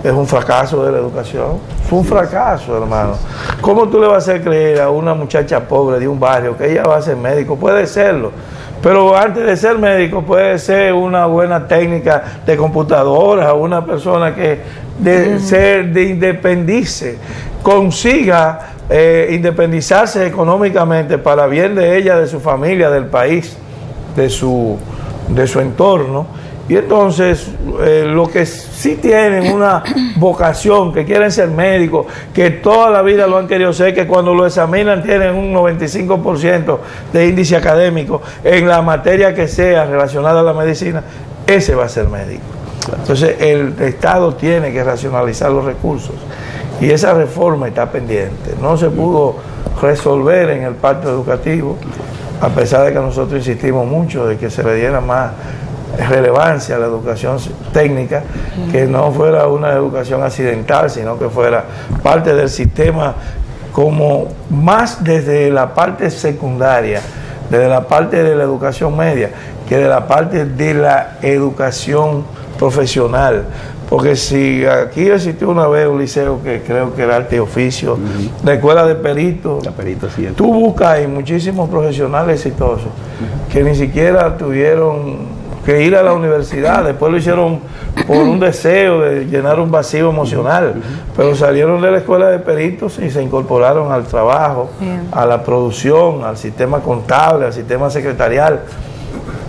es un fracaso de la educación. Fue un fracaso, hermano. ¿Cómo tú le vas a hacer creer a una muchacha pobre de un barrio que ella va a ser médico? Puede serlo, pero antes de ser médico puede ser una buena técnica de computadora, una persona que de independice, consiga independizarse económicamente para bien de ella, de su familia, del país, de su entorno. Y entonces los que sí tienen una vocación, que quieren ser médicos, que toda la vida lo han querido ser, que cuando lo examinan tienen un 95% de índice académico en la materia que sea relacionada a la medicina, ese va a ser médico. Entonces el Estado tiene que racionalizar los recursos, y esa reforma está pendiente. No se pudo resolver en el pacto educativo, a pesar de que nosotros insistimos mucho de que se le diera más relevancia a la educación técnica, que no fuera una educación accidental, sino que fuera parte del sistema, como más desde la parte secundaria, desde la parte de la educación media, que de la parte de la educación profesional. Porque si aquí existió una vez un liceo que creo que era arte y oficio, la escuela de peritos, tú buscas ahí muchísimos profesionales exitosos que ni siquiera tuvieron que ir a la universidad. Después lo hicieron por un deseo de llenar un vacío emocional, pero salieron de la escuela de peritos y se incorporaron al trabajo, a la producción, al sistema contable, al sistema secretarial.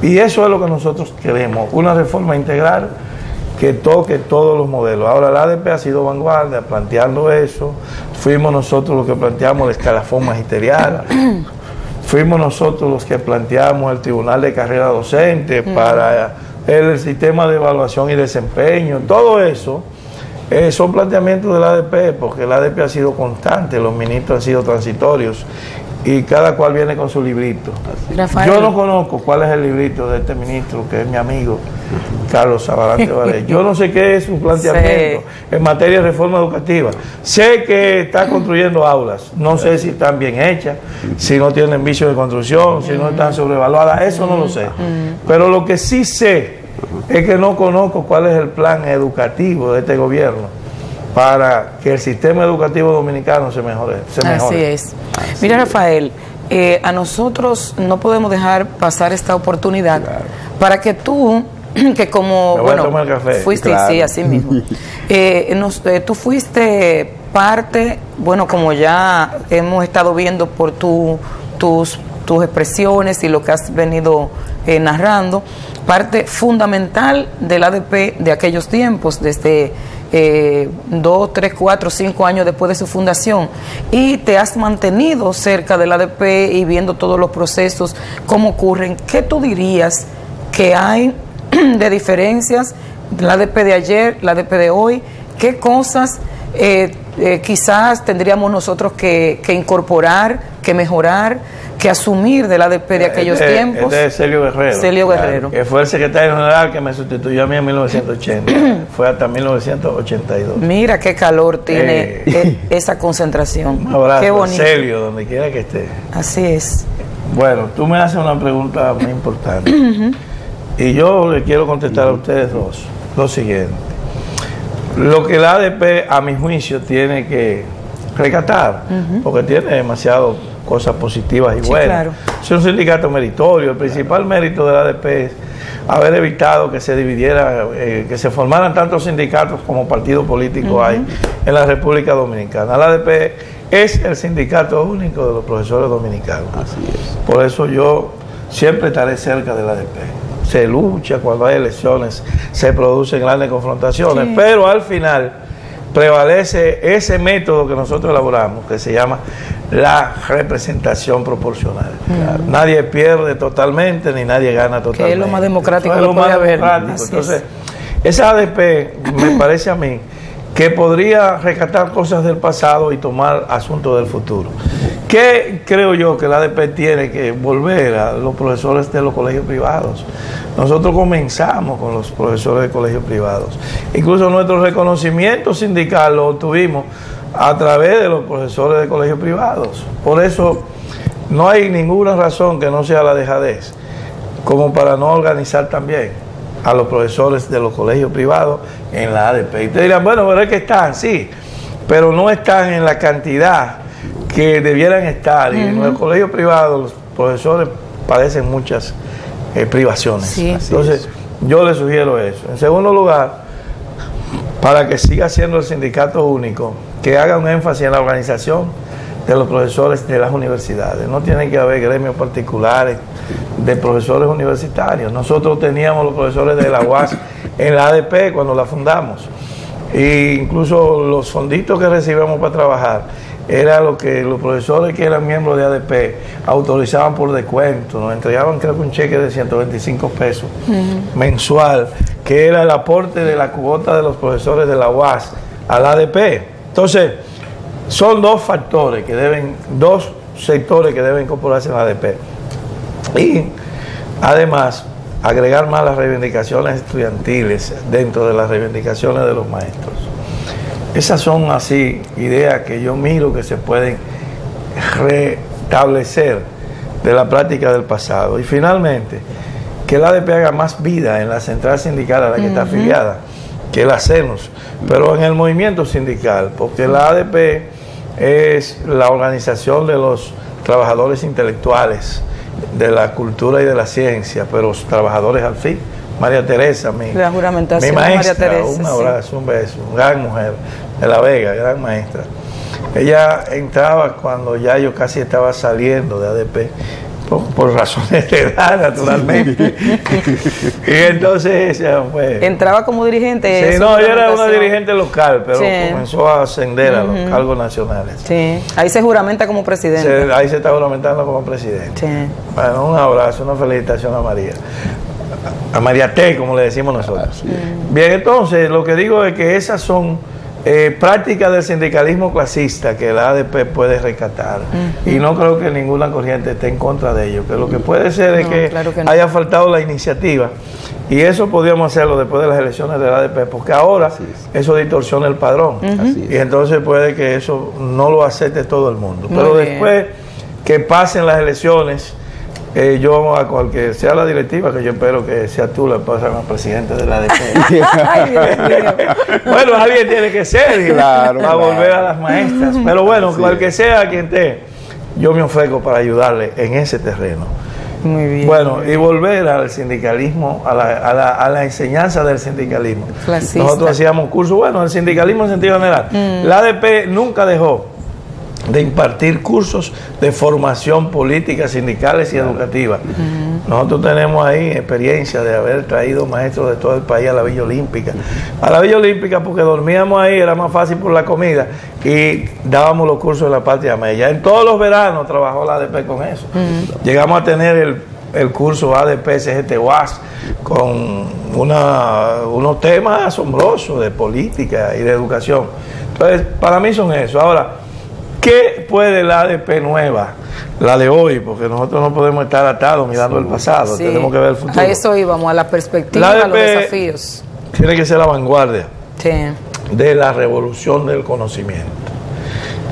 Y eso es lo que nosotros queremos, una reforma integral que toque todos los modelos. Ahora la ADP ha sido vanguardia planteando eso. Fuimos nosotros los que planteamos el escalafón magisterial. Fuimos nosotros los que planteamos el Tribunal de Carrera Docente para el sistema de evaluación y desempeño. Todo eso son planteamientos de la ADP, porque la ADP ha sido constante, los ministros han sido transitorios y cada cual viene con su librito. Rafael. Yo no conozco cuál es el librito de este ministro, que es mi amigo Carlos Sabarante Varela. Yo no sé qué es su planteamiento en materia de reforma educativa. Sé que está construyendo aulas, no sé si están bien hechas, si no tienen vicios de construcción, si no están sobrevaluadas, eso no lo sé. Pero lo que sí sé es que no conozco cuál es el plan educativo de este gobierno para que el sistema educativo dominicano se mejore. Así es. Mira, Rafael, a nosotros no podemos dejar pasar esta oportunidad para que tú, que como, bueno, fuiste, sí, así mismo, tú fuiste parte, bueno, como ya hemos estado viendo por tus expresiones y lo que has venido narrando, parte fundamental del ADP de aquellos tiempos, desde 2, 3, 4, 5 años después de su fundación, y te has mantenido cerca del ADP y viendo todos los procesos, cómo ocurren. ¿Qué tú dirías que hay de diferencias la ADP de ayer, la ADP de hoy? ¿Qué cosas quizás tendríamos nosotros que incorporar, que mejorar, que asumir del ADP de aquellos tiempos? De Celio Guerrero. Celio Guerrero. Que fue el secretario general que me sustituyó a mí en 1980. Fue hasta 1982. Mira qué calor tiene esa concentración. Un abrazo, qué bonito. Celio, donde quiera que esté. Así es. Bueno, tú me haces una pregunta muy importante. Y yo le quiero contestar a ustedes dos lo siguiente. Lo que la ADP, a mi juicio, tiene que recatar, porque tiene demasiadas cosas positivas y buenas. Claro. Es un sindicato meritorio. El principal mérito de la ADP es haber evitado que se dividiera, que se formaran tantos sindicatos como partidos políticos hay en la República Dominicana. La ADP es el sindicato único de los profesores dominicanos. Así es. Por eso yo siempre estaré cerca de la ADP. Se lucha cuando hay elecciones, se producen grandes confrontaciones, pero al final prevalece ese método que nosotros elaboramos, que se llama la representación proporcional. Nadie pierde totalmente, ni nadie gana totalmente. Que es lo más democrático que lo puede haber. Entonces, esa ADP me parece a mí que podría rescatar cosas del pasado y tomar asuntos del futuro. ¿Qué creo yo que la ADP tiene que volver a los profesores de los colegios privados? Nosotros comenzamos con los profesores de colegios privados. Incluso nuestro reconocimiento sindical lo obtuvimos a través de los profesores de colegios privados. Por eso no hay ninguna razón que no sea la dejadez como para no organizar también a los profesores de los colegios privados en la ADP. Y te dirán, bueno, pero es que están, sí, pero no están en la cantidad que debieran estar. Y en los colegios privados los profesores padecen muchas privaciones. Sí. Entonces, yo les sugiero eso. En segundo lugar, para que siga siendo el sindicato único, que haga un énfasis en la organización de los profesores de las universidades. No tienen que haber gremios particulares de profesores universitarios. Nosotros teníamos los profesores de la UAS en la ADP cuando la fundamos. E incluso los fonditos que recibíamos para trabajar era lo que los profesores que eran miembros de ADP autorizaban por descuento. Nos entregaban, creo que un cheque de 125 pesos mensual, que era el aporte de la cuota de los profesores de la UAS a la ADP. Entonces, son dos factores que deben, dos sectores que deben incorporarse en la ADP. Y además, agregar más las reivindicaciones estudiantiles dentro de las reivindicaciones de los maestros. Esas son así ideas que yo miro que se pueden restablecer de la práctica del pasado. Y finalmente, que la ADP haga más vida en la central sindical a la que está afiliada, que la CENUS, pero en el movimiento sindical, porque la ADP es la organización de los trabajadores intelectuales, de la cultura y de la ciencia, pero los trabajadores al fin, María Teresa, la juramentación mi maestra, María Teresa, un abrazo, un beso, gran mujer de La Vega, gran maestra. Ella entraba cuando ya yo casi estaba saliendo de ADP, por razones de edad, naturalmente. Y entonces ella fue... ¿Entraba como dirigente? Sí, no, ella era una dirigente local, pero comenzó a ascender a los cargos nacionales. Sí, ahí se juramenta como presidente. Ahí se está juramentando como presidente. Sí. Bueno, un abrazo, una felicitación a María. A María T, como le decimos nosotros. Bien, entonces, lo que digo es que esas son prácticas del sindicalismo clasista que la ADP puede rescatar. Y no creo que ninguna corriente esté en contra de ello. Que lo que puede ser es que, claro que haya faltado la iniciativa. Y eso podríamos hacerlo después de las elecciones de la ADP, porque ahora eso distorsiona el padrón. Y entonces puede que eso no lo acepte todo el mundo. Pero después que pasen las elecciones, yo a cualquier sea la directiva, que yo espero que sea tú la pasan al presidente de la ADP. Bueno, alguien tiene que ser para volver a las maestras. Pero bueno, cualquier sea quien esté, yo me ofrezco para ayudarle en ese terreno. Muy bien. Bueno, y volver al sindicalismo, a la enseñanza del sindicalismo. Clasista. Nosotros hacíamos cursos, bueno, el sindicalismo en sentido general. La ADP nunca dejó de impartir cursos de formación política, sindicales y educativa. Nosotros tenemos ahí experiencia de haber traído maestros de todo el país a la Villa Olímpica. A la Villa Olímpica porque dormíamos ahí, era más fácil por la comida, y dábamos los cursos de la Patria Mella. En todos los veranos trabajó la ADP con eso. Llegamos a tener el curso ADP CGT UAS con unos temas asombrosos de política y de educación. Entonces, para mí son eso. Ahora, ¿qué puede la ADP nueva, la de hoy? Porque nosotros no podemos estar atados mirando el pasado, tenemos que ver el futuro. A eso íbamos, a la perspectiva, a los desafíos. Tiene que ser la vanguardia de la revolución del conocimiento.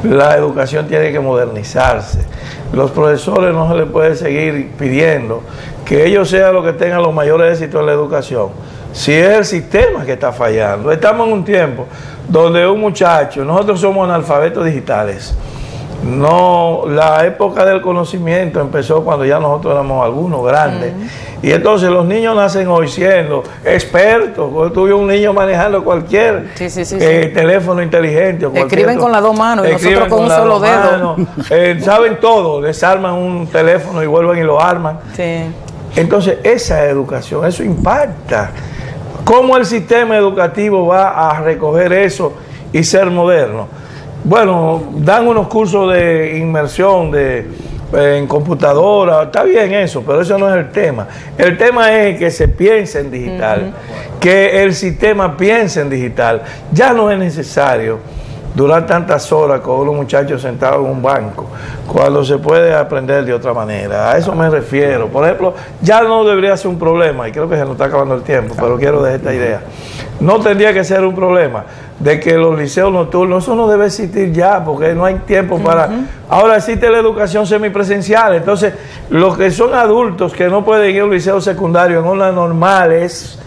La educación tiene que modernizarse. Los profesores no se les puede seguir pidiendo que ellos sean los que tengan los mayores éxitos en la educación, si es el sistema que está fallando. Estamos en un tiempo donde un muchacho, nosotros somos analfabetos digitales. No, la época del conocimiento empezó cuando ya nosotros éramos algunos grandes. Y entonces los niños nacen hoy siendo expertos. Tuve un niño manejando cualquier teléfono inteligente. Escriben con las dos manos y nosotros con un solo dedo. Saben todo, desarman un teléfono y vuelven y lo arman. Entonces esa educación, eso impacta. ¿Cómo el sistema educativo va a recoger eso y ser moderno? Bueno, dan unos cursos de inmersión en computadora, está bien eso, pero eso no es el tema. El tema es que se piense en digital, que el sistema piense en digital. Ya no es necesario durar tantas horas con unos muchachos sentados en un banco, cuando se puede aprender de otra manera. A eso me refiero. Por ejemplo, ya no debería ser un problema, y creo que se nos está acabando el tiempo, pero quiero dejar esta idea. No tendría que ser un problema de que los liceos nocturnos, eso no debe existir ya, porque no hay tiempo para... Ahora existe la educación semipresencial, entonces los que son adultos que no pueden ir a un liceo secundario en horas normales,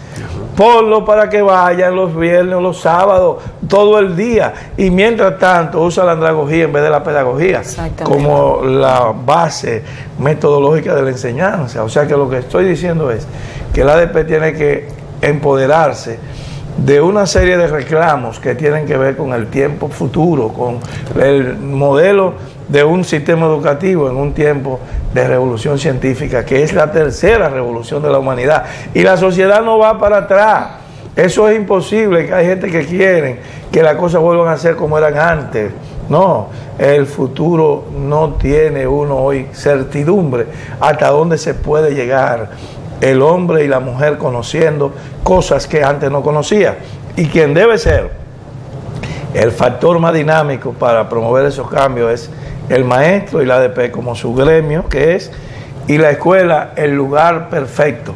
ponlo para que vayan los viernes o los sábados, todo el día. Y mientras tanto, usa la andragogía en vez de la pedagogía como la base metodológica de la enseñanza. O sea que lo que estoy diciendo es que el ADP tiene que empoderarse de una serie de reclamos que tienen que ver con el tiempo futuro, con el modelo de un sistema educativo en un tiempo de revolución científica, que es la tercera revolución de la humanidad. Y la sociedad no va para atrás. Eso es imposible, que hay gente que quiere que las cosas vuelvan a ser como eran antes. No, el futuro no tiene uno hoy certidumbre hasta dónde se puede llegar el hombre y la mujer conociendo cosas que antes no conocía. Y quien debe ser el factor más dinámico para promover esos cambios es el maestro y la ADP como su gremio que es, y la escuela el lugar perfecto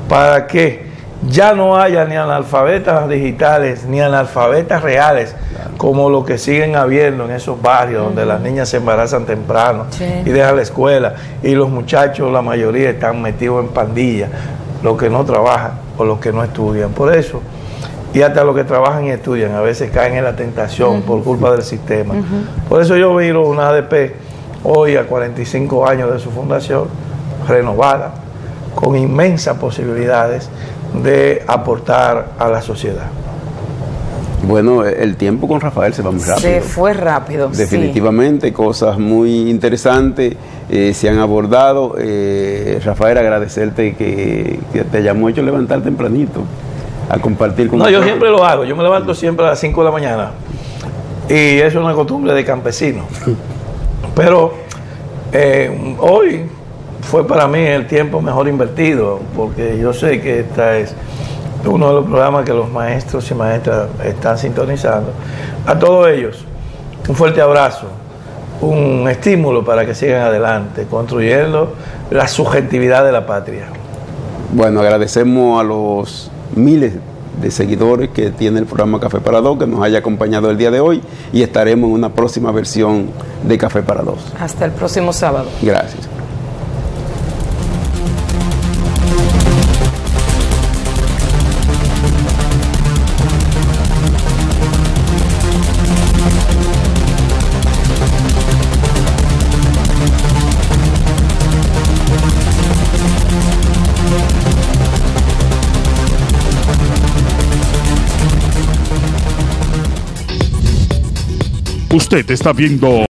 para que ya no haya ni analfabetas digitales ni analfabetas reales como lo que siguen habiendo en esos barrios donde las niñas se embarazan temprano y dejan la escuela, y los muchachos, la mayoría están metidos en pandillas, los que no trabajan o los que no estudian. Por eso, y hasta los que trabajan y estudian a veces caen en la tentación por culpa del sistema. Por eso yo miro una ADP hoy a 45 años de su fundación, renovada, con inmensas posibilidades, de aportar a la sociedad. Bueno, el tiempo con Rafael se va muy rápido. Se fue rápido. Definitivamente, sí. Cosas muy interesantes se han abordado. Rafael, agradecerte que te hayamos hecho levantar tempranito a compartir con nosotros. Yo siempre lo hago. Yo me levanto siempre a las 5 de la mañana. Y eso es una costumbre de campesino. Pero hoy fue para mí el tiempo mejor invertido, porque yo sé que esta es uno de los programas que los maestros y maestras están sintonizando. A todos ellos, un fuerte abrazo, un estímulo para que sigan adelante, construyendo la subjetividad de la patria. Bueno, agradecemos a los miles de seguidores que tiene el programa Café para Dos, que nos haya acompañado el día de hoy, y estaremos en una próxima versión de Café para Dos. Hasta el próximo sábado. Gracias. Usted está viendo